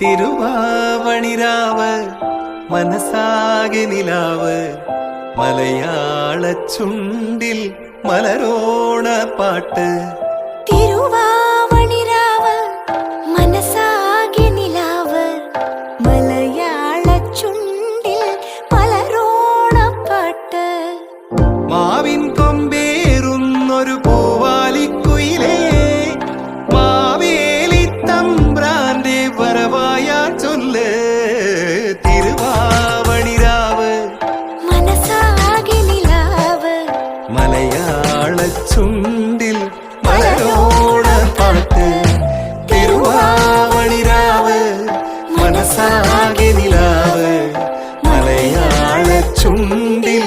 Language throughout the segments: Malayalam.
തിരുവാവണിരാവ് മനസാകെ നിലാവ് മലയാള ചുണ്ടിൽ മലരോണ പാട്ട്. തിരുവാവണിരാവ് മനസാകെ നിലാവ് മലയാള ചുണ്ടിൽ മലരോണ പാട്ട്. മാവിൻ കൊമ്പേറുന്നൊരു പൂവാലിക്കുയിലേ മാവേലി തമ്പ്രാന്റെ വരവായ ചൊല്ല്. തിരുവാവണിരാവ് മനസാകെ നിലാവ് മലയാള ചുണ്ടിൽ മലരോണ പാട്ട്. തിരുവാവണിരാവ് മനസാകെ നിലാവ് മലയാള ചുണ്ടിൽ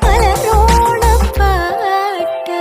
മലരോണ പാട്ട്.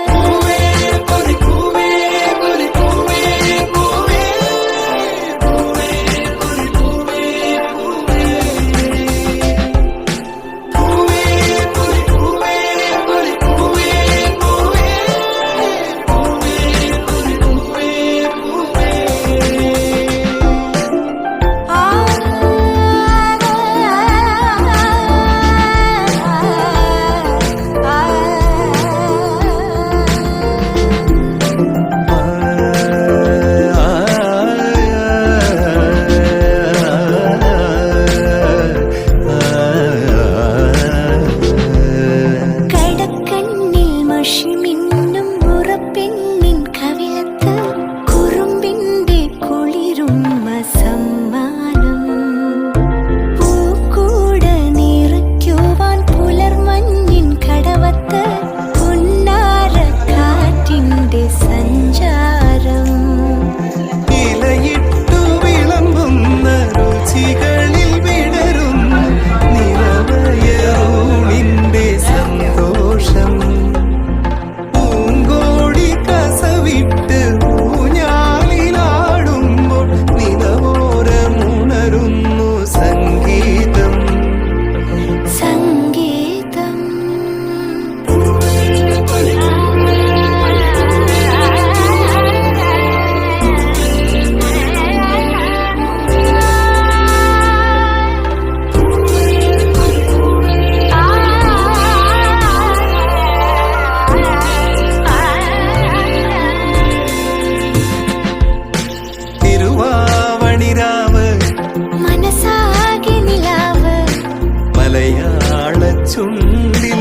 മലയാള ചുണ്ടിൽ